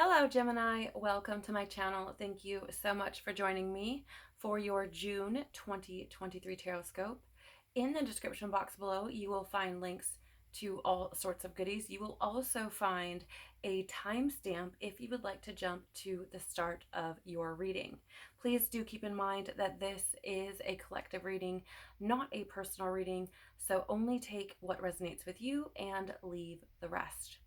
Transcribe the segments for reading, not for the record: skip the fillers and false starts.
Hello Gemini, welcome to my channel. Thank you so much for joining me for your June 2023 Tarotscope. In the description box below, you will find links to all sorts of goodies. You will also find a timestamp if you would like to jump to the start of your reading. Please do keep in mind that this is a collective reading, not a personal reading, so only take what resonates with you and leave the rest.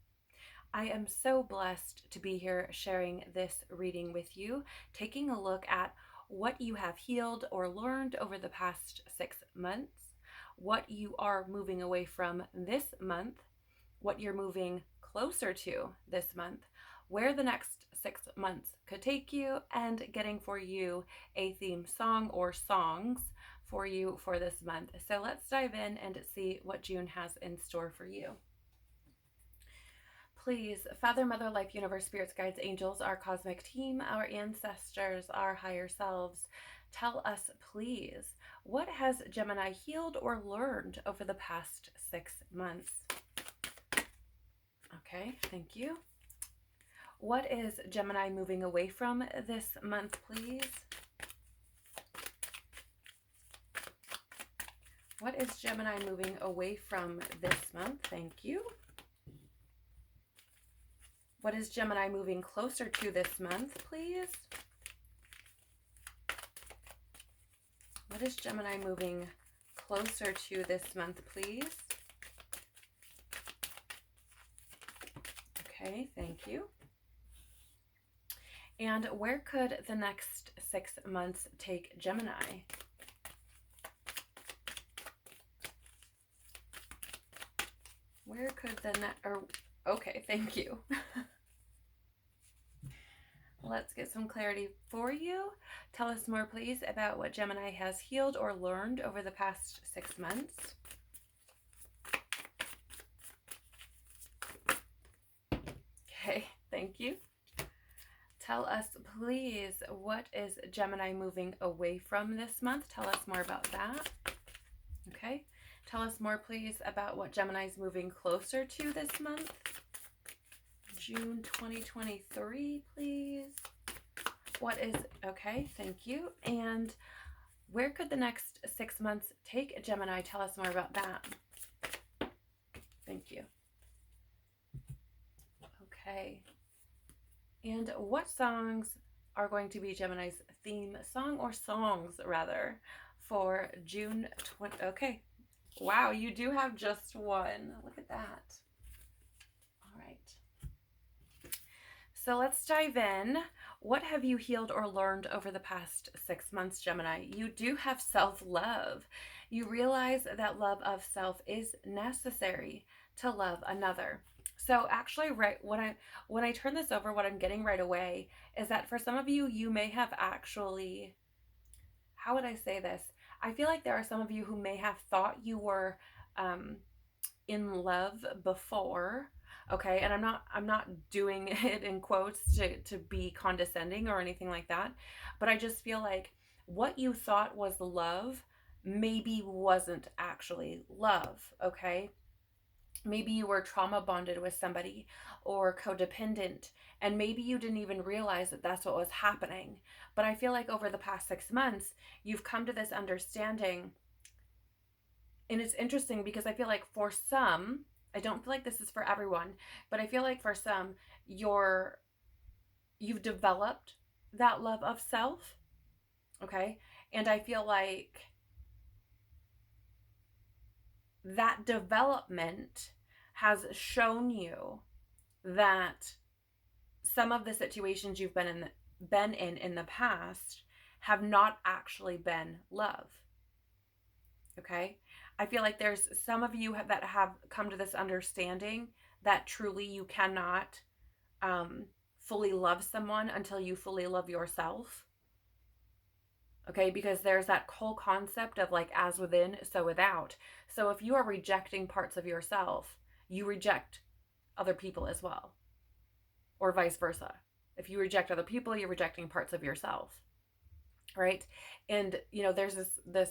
I am so blessed to be here sharing this reading with you, taking a look at what you have healed or learned over the past 6 months, what you are moving away from this month, what you're moving closer to this month, where the next 6 months could take you, and getting for you a theme song or songs for you for this month. So let's dive in and see what June has in store for you. Please, Father, Mother, Life, Universe, Spirits, Guides, Angels, our cosmic team, our ancestors, our higher selves, tell us, please, what has Gemini healed or learned over the past 6 months? Okay, thank you. What is Gemini moving away from this month, please? What is Gemini moving away from this month? Thank you. What is Gemini moving closer to this month, please? What is Gemini moving closer to this month, please? Okay, thank you. And where could the next 6 months take Gemini? Where could the okay, thank you. Let's get some clarity for you. Tell us more, please, about what Gemini has healed or learned over the past 6 months. Okay, thank you. Tell us, please, what is Gemini moving away from this month? Tell us more about that. Okay. Tell us more, please, about what Gemini is moving closer to this month. June 2023, please. What is, okay, thank you. And where could the next 6 months take Gemini? Tell us more about that. Thank you. Okay. And what songs are going to be Gemini's theme song, or songs rather, for June 20? Okay. Wow, you do have just one. Look at that. All right. So let's dive in. What have you healed or learned over the past 6 months, Gemini? You do have self-love. You realize that love of self is necessary to love another. So actually, right when I turn this over, what I'm getting right away is that for some of you, you may have actually, how would I say this? I feel like there are some of you who may have thought you were in love before. Okay, and I'm not doing it in quotes to be condescending or anything like that, but I just feel like what you thought was love maybe wasn't actually love, okay? Maybe you were trauma bonded with somebody or codependent, and maybe you didn't even realize that that's what was happening. But I feel like over the past 6 months, you've come to this understanding. And it's interesting because I feel like for some, I don't feel like this is for everyone, but I feel like for some, you've developed that love of self, okay? And I feel like that development has shown you that some of the situations you've been in the past have not actually been love. Okay? I feel like there's some of you that have come to this understanding that truly you cannot fully love someone until you fully love yourself. Okay, because there's that whole concept of like as within, so without. So if you are rejecting parts of yourself, you reject other people as well, or vice versa. If you reject other people, you're rejecting parts of yourself, right? And you know, there's this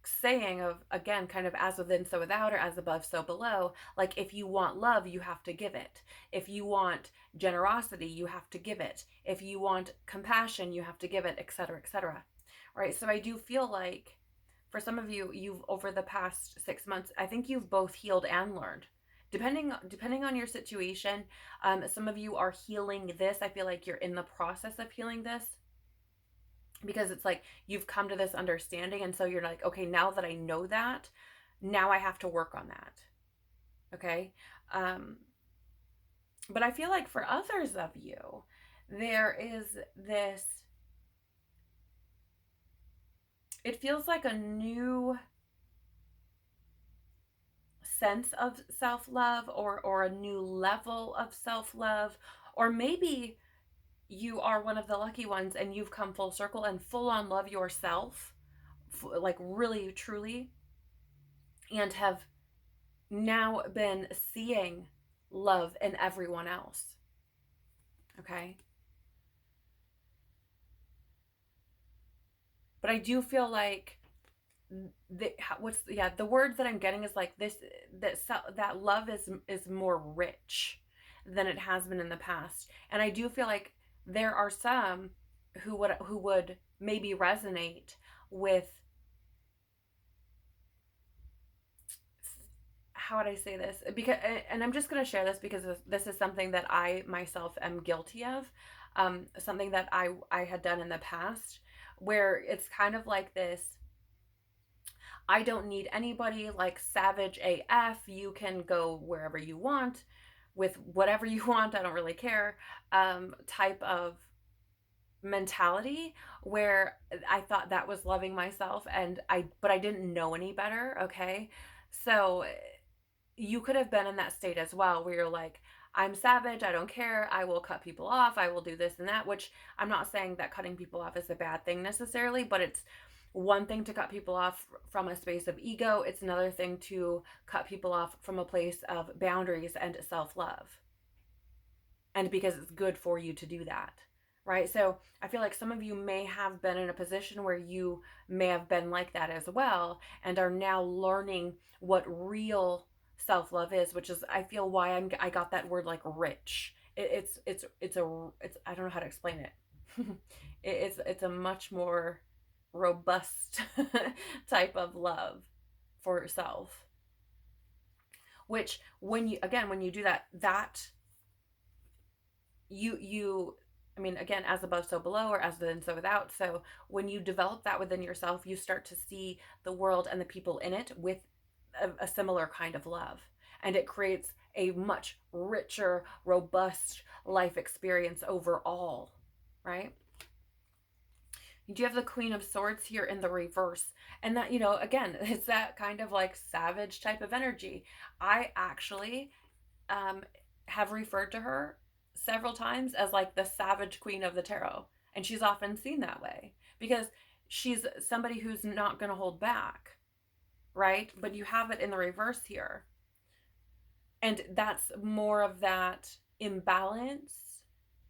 saying of, again, kind of as within so without, or as above so below. Like, if you want love, you have to give it. If you want generosity, you have to give it. If you want compassion, you have to give it, etc., etc. Right? So I do feel like for some of you, you've, over the past 6 months, I think you've both healed and learned, depending on your situation. Some of you are healing this. I feel like you're in the process of healing this, because it's like you've come to this understanding, and so you're like, okay, now that I know that, now I have to work on that. Okay. But I feel like for others of you, there is this, it feels like a new sense of self-love, or a new level of self-love. Or maybe you are one of the lucky ones and you've come full circle and full on love yourself, like really truly, and have now been seeing love in everyone else. Okay. But I do feel like the word that I'm getting is like this, that love is more rich than it has been in the past. And I do feel like there are some who would maybe resonate with, how would I say this? Because, and I'm just going to share this because this is something that I myself am guilty of, something that I had done in the past, where it's kind of like this, I don't need anybody, like savage AF. You can go wherever you want with whatever you want. I don't really care. Type of mentality, where I thought that was loving myself, but I didn't know any better. Okay. So you could have been in that state as well, where you're like, I'm savage, I don't care, I will cut people off, I will do this and that, which I'm not saying that cutting people off is a bad thing necessarily, but it's one thing to cut people off from a space of ego. It's another thing to cut people off from a place of boundaries and self-love. And because it's good for you to do that. Right? So I feel like some of you may have been in a position where you may have been like that as well, and are now learning what real self-love is, which is, I feel, why I got that word, like rich. It's I don't know how to explain it. It's a much more robust type of love for yourself, which when you do that you I mean, again, as above so below, or as within so without. So when you develop that within yourself, you start to see the world and the people in it with a similar kind of love, and it creates a much richer, robust life experience overall. Right? You do have the Queen of Swords here in the reverse. And that, again, it's that kind of like savage type of energy. I actually have referred to her several times as like the savage queen of the tarot. And she's often seen that way because she's somebody who's not going to hold back. Right? But you have it in the reverse here. And that's more of that imbalance,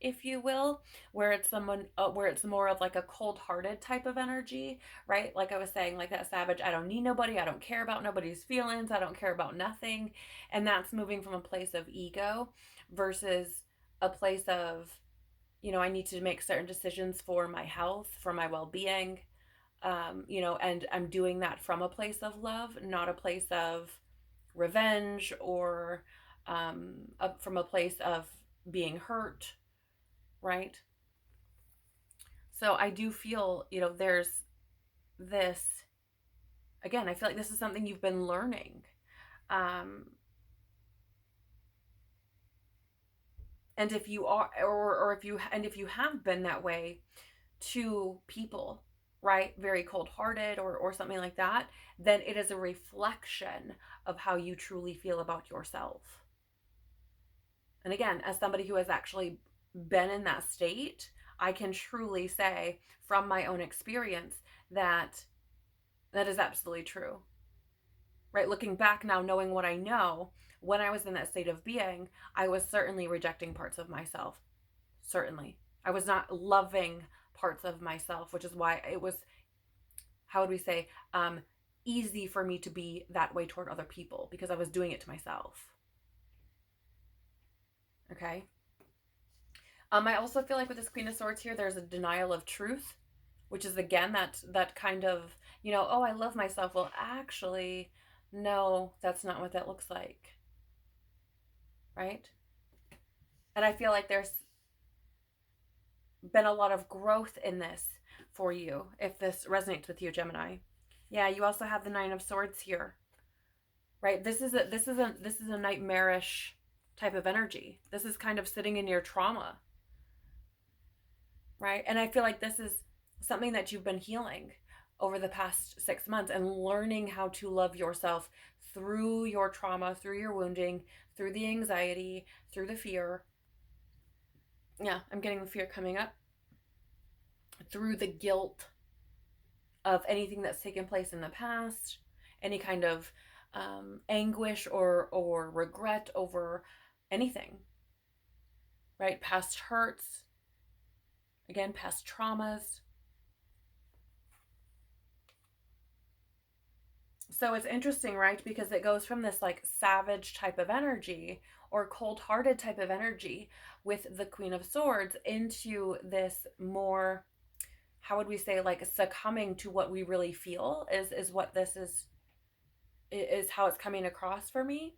if you will, where it's where it's more of like a cold-hearted type of energy, right? Like I was saying, like that savage, I don't need nobody, I don't care about nobody's feelings, I don't care about nothing. And that's moving from a place of ego versus a place of, I need to make certain decisions for my health, for my well-being, and I'm doing that from a place of love, not a place of revenge, or from a place of being hurt. Right? So I do feel, there's this, again, I feel like this is something you've been learning. And if you are, or if you have been that way to people, right, very cold-hearted, or something like that, then it is a reflection of how you truly feel about yourself. And again, as somebody who has actually been in that state, I can truly say from my own experience that that is absolutely true. Right? Looking back now, knowing what I know, when I was in that state of being, I was certainly rejecting parts of myself. Certainly. I was not loving parts of myself, which is why it was, how would we say, easy for me to be that way toward other people because I was doing it to myself. Okay. I also feel like with this Queen of Swords here, there's a denial of truth, which is again that kind of, oh, I love myself. Well, actually, no, that's not what that looks like. Right? And I feel like there's been a lot of growth in this for you, if this resonates with you, Gemini. Yeah, you also have the Nine of Swords here. Right? This is a nightmarish type of energy. This is kind of sitting in your trauma. Right? And I feel like this is something that you've been healing over the past 6 months and learning how to love yourself through your trauma, through your wounding, through the anxiety, through the fear. Yeah, I'm getting the fear coming up. Through the guilt of anything that's taken place in the past, any kind of anguish or regret over anything, right? Past hurts, again, past traumas. So it's interesting, right? Because it goes from this like savage type of energy or cold-hearted type of energy with the Queen of Swords into this more, how would we say, like succumbing to what we really feel is what this is how it's coming across for me.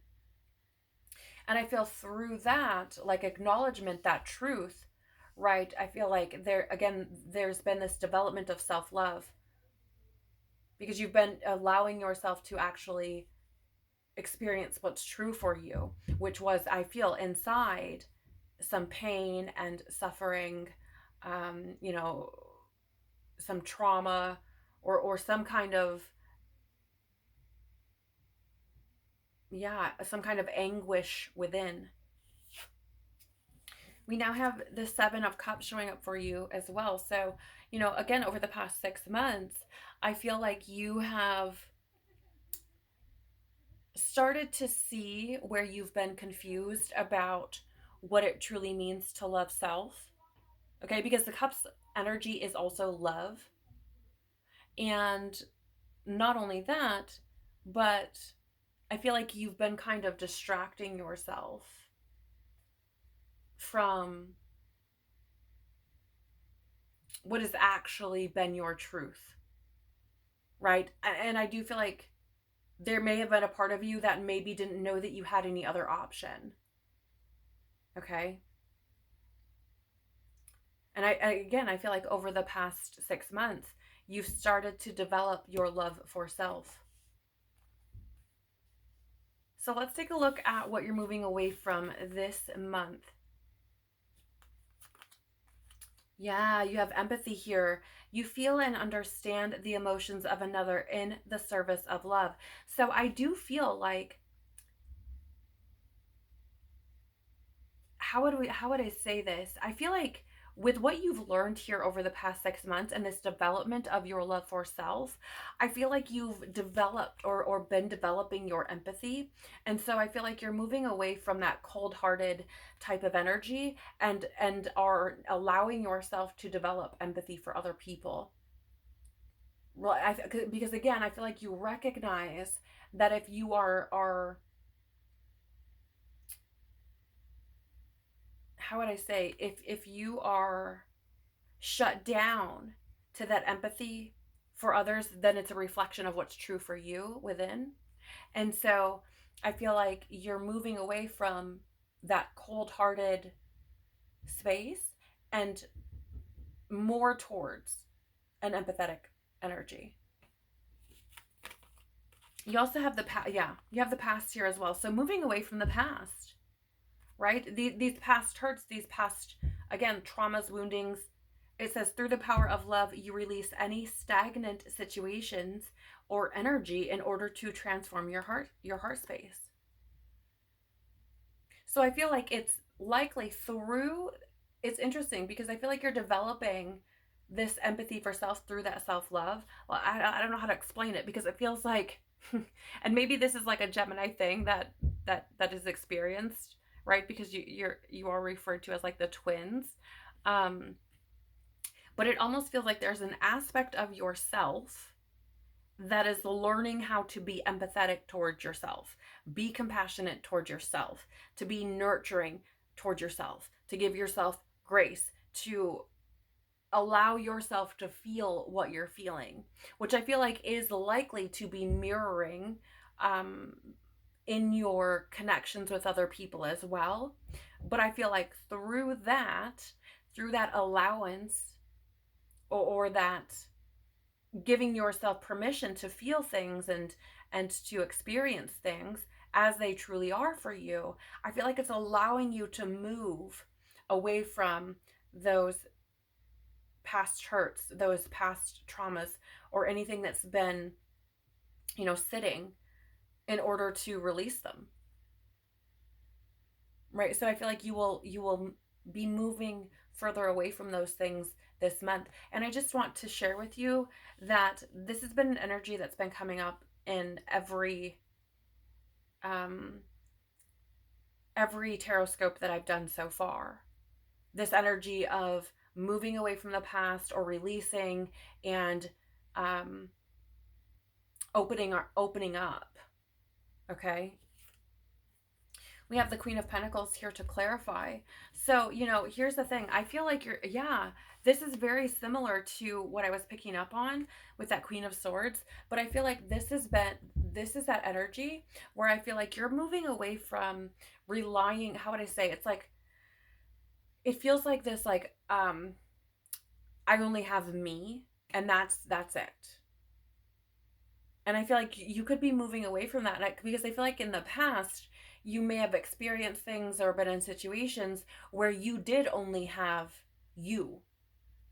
And I feel through that, like acknowledgement, that truth, right? I feel like there's been this development of self-love because you've been allowing yourself to actually experience what's true for you, which was, I feel inside, some pain and suffering, you know, some trauma or some kind of, yeah, some kind of anguish within. We now have the Seven of Cups showing up for you as well. So, again, over the past 6 months, I feel like you have started to see where you've been confused about what it truly means to love self. Okay, because the Cups energy is also love. And not only that, but I feel like you've been kind of distracting yourself from what has actually been your truth, right? And I do feel like there may have been a part of you that maybe didn't know that you had any other option. Okay? And I feel like over the past 6 months, you've started to develop your love for self. So let's take a look at what you're moving away from this month. Yeah, you have empathy here. You feel and understand the emotions of another in the service of love. So I do feel like, how would I say this? I feel like with what you've learned here over the past 6 months and this development of your love for self, I feel like you've developed or been developing your empathy. And so I feel like you're moving away from that cold-hearted type of energy and are allowing yourself to develop empathy for other people. Well, because again, I feel like you recognize that if you are how would I say, if you are shut down to that empathy for others, then it's a reflection of what's true for you within. And so I feel like you're moving away from that cold-hearted space and more towards an empathetic energy. You also have the past, yeah, you have the past here as well. So moving away from the past, right? These past hurts, these past, again, traumas, woundings. It says, through the power of love, you release any stagnant situations or energy in order to transform your heart space. So I feel like it's likely through, it's interesting because I feel like you're developing this empathy for self through that self-love. Well, I don't know how to explain it because it feels like, and maybe this is like a Gemini thing that is experienced, right? Because you are referred to as like the twins. But it almost feels like there's an aspect of yourself that is learning how to be empathetic towards yourself, be compassionate towards yourself, to be nurturing towards yourself, to give yourself grace, to allow yourself to feel what you're feeling, which I feel like is likely to be mirroring um, in your connections with other people as well. But I feel like through that allowance, or that giving yourself permission to feel things and to experience things as they truly are for you, I feel like it's allowing you to move away from those past hurts, those past traumas, or anything that's been, sitting, in order to release them. Right? So I feel like you will be moving further away from those things this month. And I just want to share with you that this has been an energy that's been coming up in um every Tarotscope that I've done so far. This energy of moving away from the past, or releasing, and um opening up. Okay? We have the Queen of Pentacles here to clarify. So, here's the thing. I feel like this is very similar to what I was picking up on with that Queen of Swords. But I feel like this is that energy where I feel like you're moving away from relying, how would I say? It's like, it feels like this, like, I only have me, and that's it. And I feel like you could be moving away from that, because I feel like in the past, you may have experienced things or been in situations where you did only have you,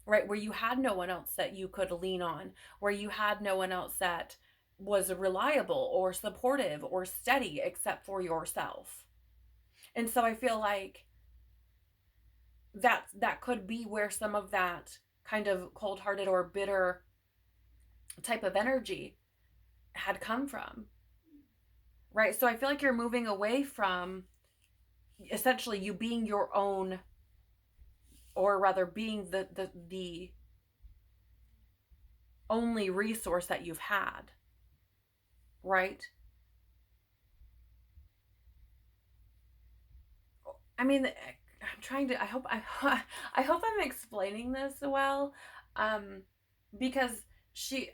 right? Where you had no one else that you could lean on, where you had no one else that was reliable or supportive or steady except for yourself. And so I feel like that could be where some of that kind of cold-hearted or bitter type of energy had come from, right? So I feel like you're moving away from essentially you being your own, or rather being the only resource that you've had, right? I mean, I'm trying to, I hope I'm explaining this well, um because she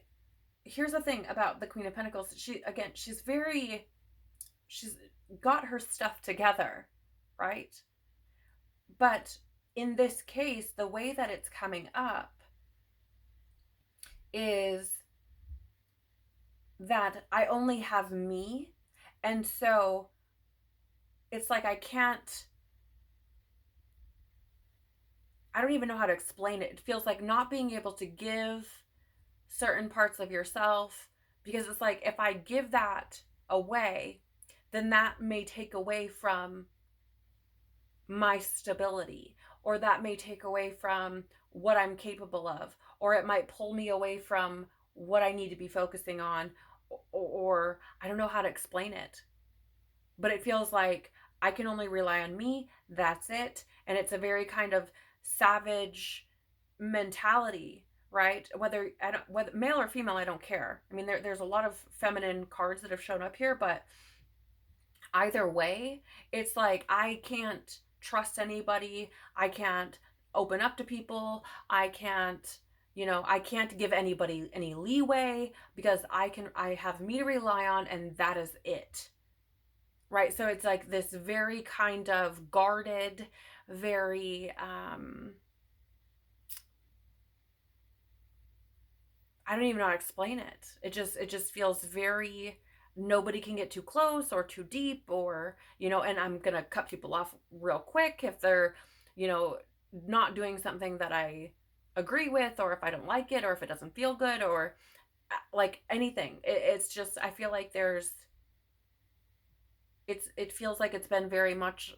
here's the thing about the Queen of Pentacles. She's got her stuff together, right? But in this case, the way that it's coming up is that I only have me. And so it's like I don't even know how to explain it. It feels like not being able to give certain parts of yourself, because it's like, if I give that away, then that may take away from my stability, or that may take away from what I'm capable of, or it might pull me away from what I need to be focusing on, or I don't know how to explain it. But it feels like I can only rely on me, that's it. And it's a very kind of savage mentality, right? Whether male or female, I don't care. I mean, there's a lot of feminine cards that have shown up here, but either way, it's like I can't trust anybody. I can't open up to people. I can't give anybody any leeway, because I have me to rely on, and that is it. Right? So it's like this very kind of guarded, very I don't even know how to explain it. It just feels very, nobody can get too close or too deep, or and I'm gonna cut people off real quick if they're not doing something that I agree with, or if I don't like it, or if it doesn't feel good, or like anything. It's just, I feel like it feels like it's been very much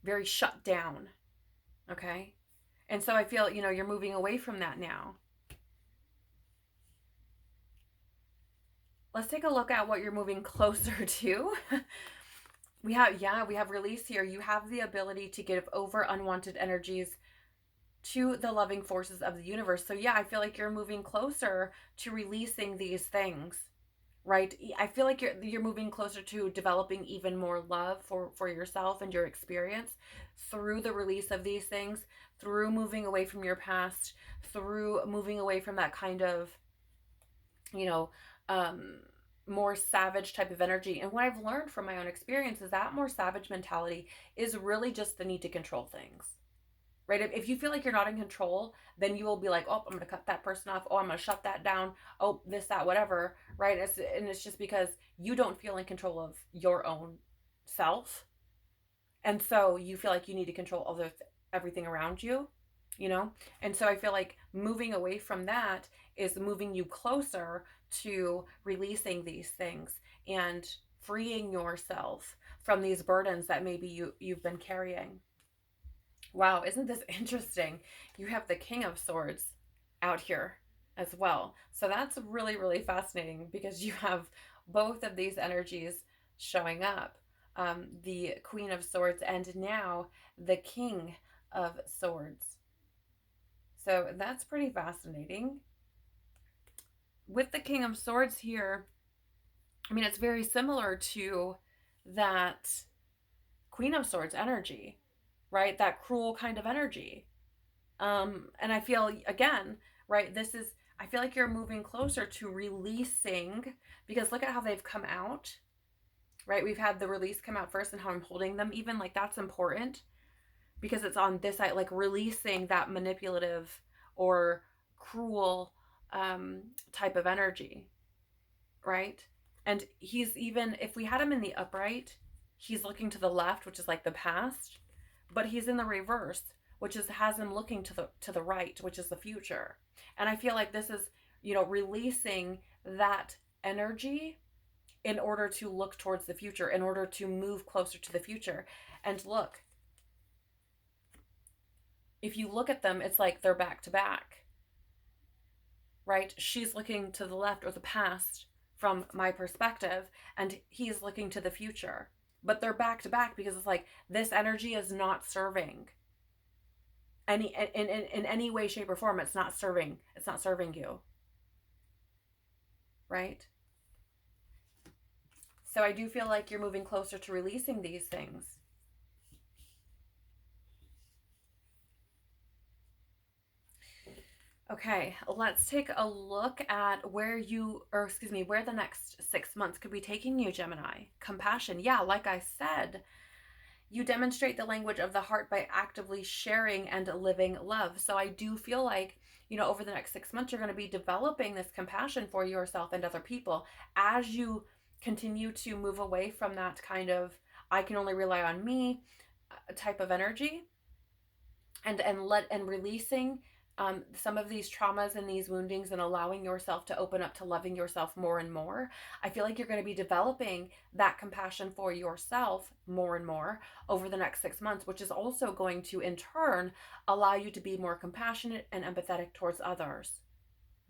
very shut down. Okay. And so I feel you're moving away from that now. Let's take a look at what you're moving closer to. We have release here. You have the ability to give over unwanted energies to the loving forces of the universe. So yeah, I feel like you're moving closer to releasing these things, right? I feel like you're moving closer to developing even more love for yourself and your experience through the release of these things, through moving away from your past, through moving away from that kind of, you know, um more savage type of energy. And what I've learned from my own experience is that more savage mentality is really just the need to control things, right? If you feel like you're not in control, then you will be like, oh, I'm going to cut that person off. Oh, I'm going to shut that down. Oh, this, that, whatever, right? And it's just because you don't feel in control of your own self. And so you feel like you need to control everything around you, you know? And so I feel like moving away from that is moving you closer to releasing these things and freeing yourself from these burdens that maybe you've been carrying. Wow, isn't this interesting? You have the King of Swords out here as well. So that's really, really fascinating because you have both of these energies showing up, the Queen of Swords and now the King of Swords. So that's pretty fascinating. With the King of Swords here, I mean, it's very similar to that Queen of Swords energy, right? That cruel kind of energy. And I feel, again, right, I feel like you're moving closer to releasing, because look at how they've come out, right? We've had the release come out first and how I'm holding them, even, like, that's important because it's on this side, like releasing that manipulative or cruel type of energy, right? And he's, even if we had him in the upright, he's looking to the left, which is like the past, but he's in the reverse, which has him looking to the right, which is the future. And I feel like this is, releasing that energy in order to look towards the future, in order to move closer to the future. And look, if you look at them, it's like they're back to back, right? She's looking to the left, or the past, from my perspective, and he's looking to the future. But they're back to back because it's like this energy is not serving any in any way, shape, or form. It's not serving you, right? So I do feel like you're moving closer to releasing these things. Okay, let's take a look at where the next 6 months could be taking you, Gemini. Compassion. Yeah, like I said, you demonstrate the language of the heart by actively sharing and living love. So I do feel like, over the next 6 months, you're going to be developing this compassion for yourself and other people as you continue to move away from that kind of I can only rely on me type of energy, and releasing some of these traumas and these woundings, and allowing yourself to open up to loving yourself more and more. I feel like you're going to be developing that compassion for yourself more and more over the next 6 months, which is also going to in turn allow you to be more compassionate and empathetic towards others,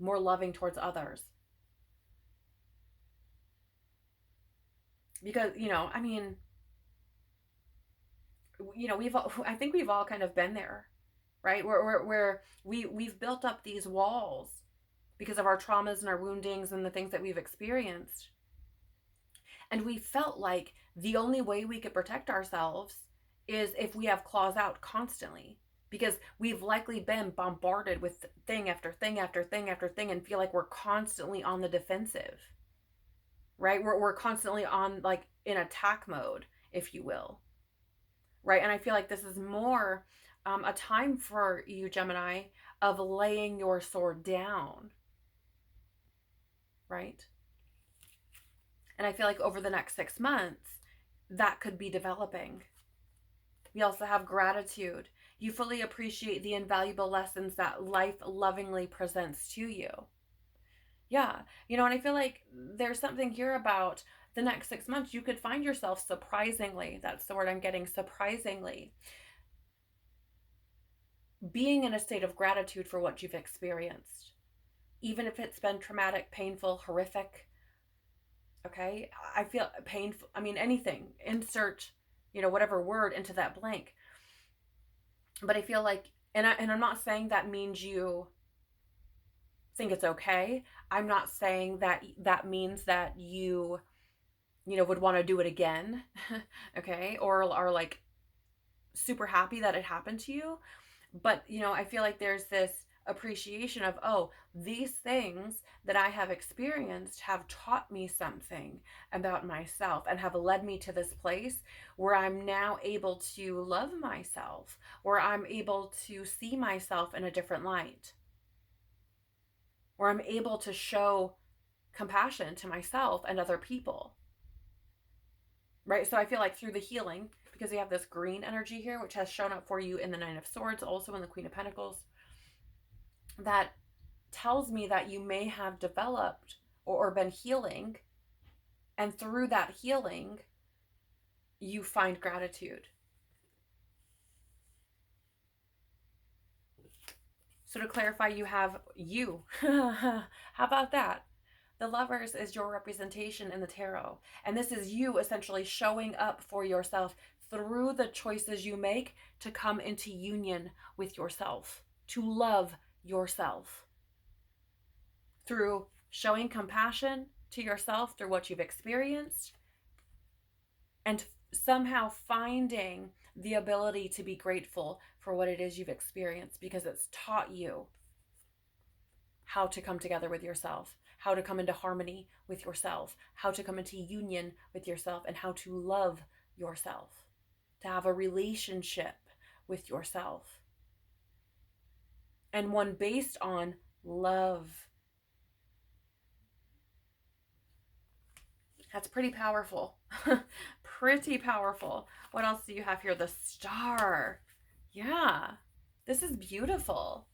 more loving towards others. Because, I mean, I think we've all kind of been there, right? Where we've built up these walls because of our traumas and our woundings and the things that we've experienced. And we felt like the only way we could protect ourselves is if we have claws out constantly, because we've likely been bombarded with thing after thing after thing after thing and feel like we're constantly on the defensive, right? We're constantly on, like, in attack mode, if you will, right? And I feel like this is more a time for you, Gemini, of laying your sword down, right? And I feel like over the next 6 months, that could be developing. We also have gratitude. You fully appreciate the invaluable lessons that life lovingly presents to you. Yeah, and I feel like there's something here about the next 6 months. You could find yourself surprisingly, that's the word I'm getting, surprisingly, being in a state of gratitude for what you've experienced, even if it's been traumatic, painful, horrific. Okay, I feel painful. I mean, anything, insert, whatever word into that blank. But I feel like And I'm not saying that means you think it's okay. I'm not saying that that means that you would want to do it again. Okay? Or are like super happy that it happened to you. But, I feel like there's this appreciation of, oh, these things that I have experienced have taught me something about myself and have led me to this place where I'm now able to love myself, where I'm able to see myself in a different light, where I'm able to show compassion to myself and other people. Right? So I feel like through the healing, because we have this green energy here, which has shown up for you in the Nine of Swords, also in the Queen of Pentacles, that tells me that you may have developed or been healing, and through that healing you find gratitude. So to clarify, you have you. How about that? The Lovers is your representation in the tarot, and this is you essentially showing up for yourself through the choices you make to come into union with yourself, to love yourself, through showing compassion to yourself through what you've experienced, and somehow finding the ability to be grateful for what it is you've experienced, because it's taught you how to come together with yourself, how to come into harmony with yourself, how to come into union with yourself, and how to love yourself, to have a relationship with yourself, and one based on love. That's pretty powerful. Pretty powerful. What else do you have here? The Star. Yeah. This is beautiful.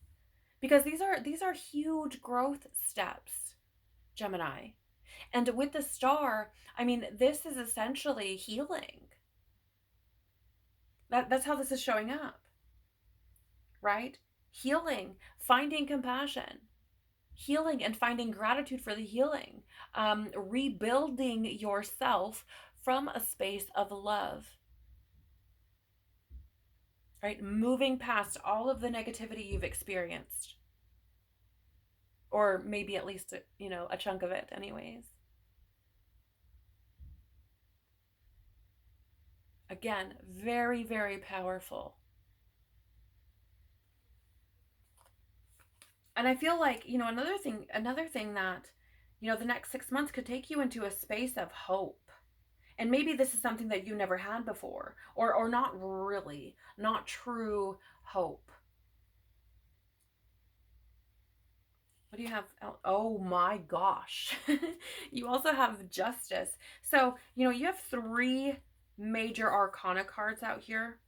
Because these are huge growth steps, Gemini. And with the Star, I mean, this is essentially healing. That's how this is showing up. Right? Healing, finding compassion, healing and finding gratitude for the healing, rebuilding yourself from a space of love, right? Moving past all of the negativity you've experienced, or maybe at least, a chunk of it anyways. Again, very, very powerful. And I feel like, another thing that, the next 6 months could take you into a space of hope. And maybe this is something that you never had before, or not really, not true hope. What do you have? Oh my gosh. You also have Justice. So, you have three major arcana cards out here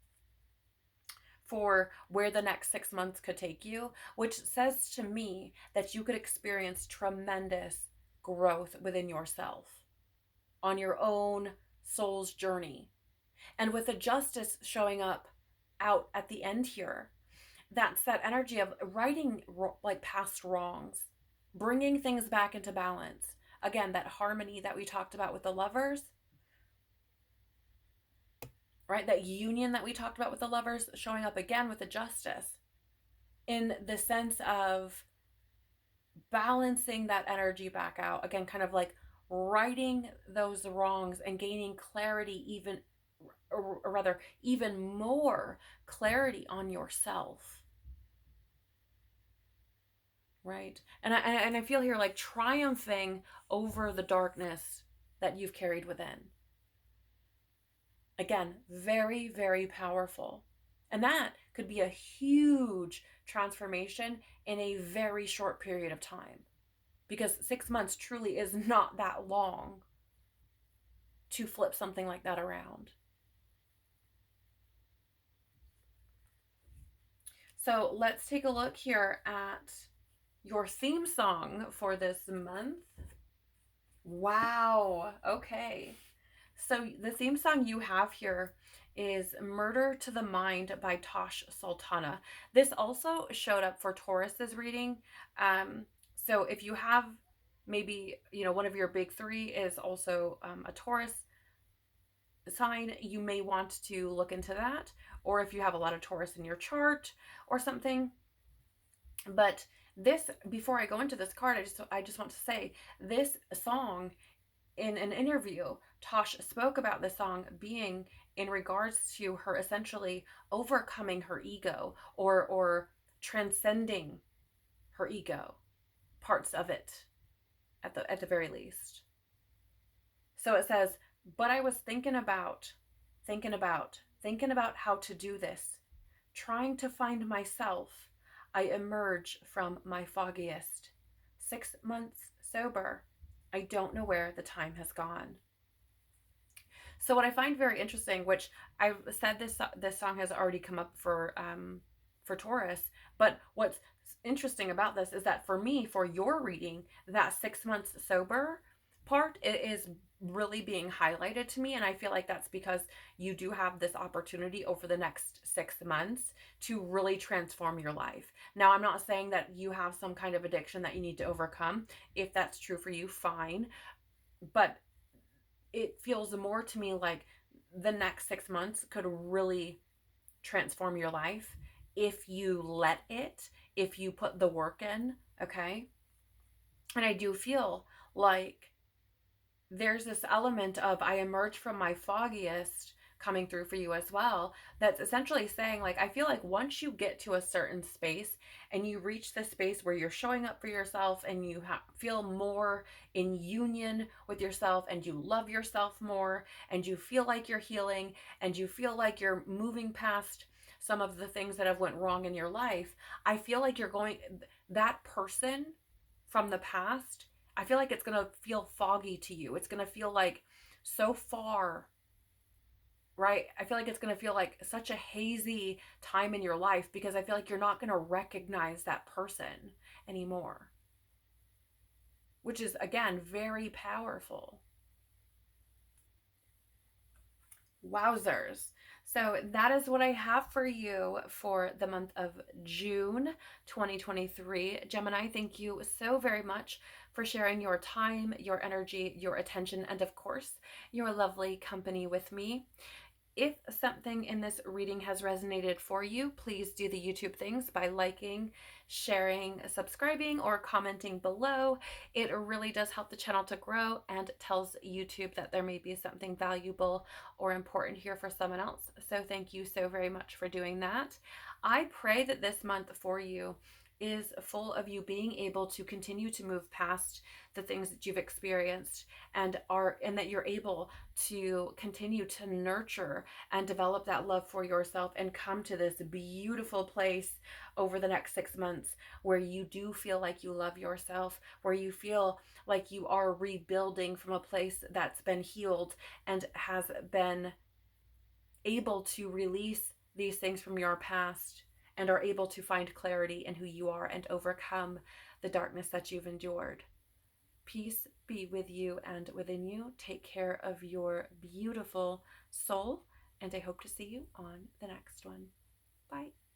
for where the next 6 months could take you, which says to me that you could experience tremendous growth within yourself on your own soul's journey. And with the Justice showing up out at the end here, that's that energy of righting like past wrongs, bringing things back into balance. Again, that harmony that we talked about with the Lovers, right? That union that we talked about with the Lovers showing up again with the Justice, in the sense of balancing that energy back out. Again, kind of like righting those wrongs and gaining clarity, or rather, even more clarity on yourself. Right. And I feel here like triumphing over the darkness that you've carried within. Again, very, very powerful. And that could be a huge transformation in a very short period of time. Because 6 months truly is not that long to flip something like that around. So let's take a look here at your theme song for this month. Wow. Okay. So the theme song you have here is Murder to the Mind by Tosh Sultana. This also showed up for Taurus's reading. So if you have maybe, one of your big three is also a Taurus, sign, you may want to look into that, or if you have a lot of Taurus in your chart or something. But this, before I go into this card, I just want to say this song, in an interview, Tosh spoke about this song being in regards to her essentially overcoming her ego, or transcending her ego, parts of it at the very least. So it says, but I was thinking about how to do this, trying to find myself. I emerge from my foggiest. 6 months sober. I don't know where the time has gone. So what I find very interesting, which I've said, this song has already come up for Taurus, but what's interesting about this is that for me, for your reading, that 6 months sober part, it is really being highlighted to me, and I feel like that's because you do have this opportunity over the next 6 months to really transform your life. Now, I'm not saying that you have some kind of addiction that you need to overcome. If that's true for you, fine, but it feels more to me like the next 6 months could really transform your life if you let it, if you put the work in, okay? And I do feel like there's this element of I emerge from my foggiest coming through for you as well. That's essentially saying, like, I feel like once you get to a certain space and you reach the space where you're showing up for yourself and you feel more in union with yourself and you love yourself more and you feel like you're healing and you feel like you're moving past some of the things that have went wrong in your life, I feel like you're going, that person from the past, I feel like it's going to feel foggy to you. It's going to feel like so far, right? I feel like it's going to feel like such a hazy time in your life because I feel like you're not going to recognize that person anymore, which is, again, very powerful. Wowzers. So that is what I have for you for the month of June 2023. Gemini, thank you so very much for sharing your time, your energy, your attention, and of course, your lovely company with me. If something in this reading has resonated for you, please do the YouTube things by liking, sharing, subscribing, or commenting below. It really does help the channel to grow and tells YouTube that there may be something valuable or important here for someone else. So thank you so very much for doing that. I pray that this month for you is full of you being able to continue to move past the things that you've experienced and that you're able to continue to nurture and develop that love for yourself and come to this beautiful place over the next 6 months where you do feel like you love yourself, where you feel like you are rebuilding from a place that's been healed and has been able to release these things from your past and are able to find clarity in who you are and overcome the darkness that you've endured. Peace be with you and within you. Take care of your beautiful soul, and I hope to see you on the next one. Bye.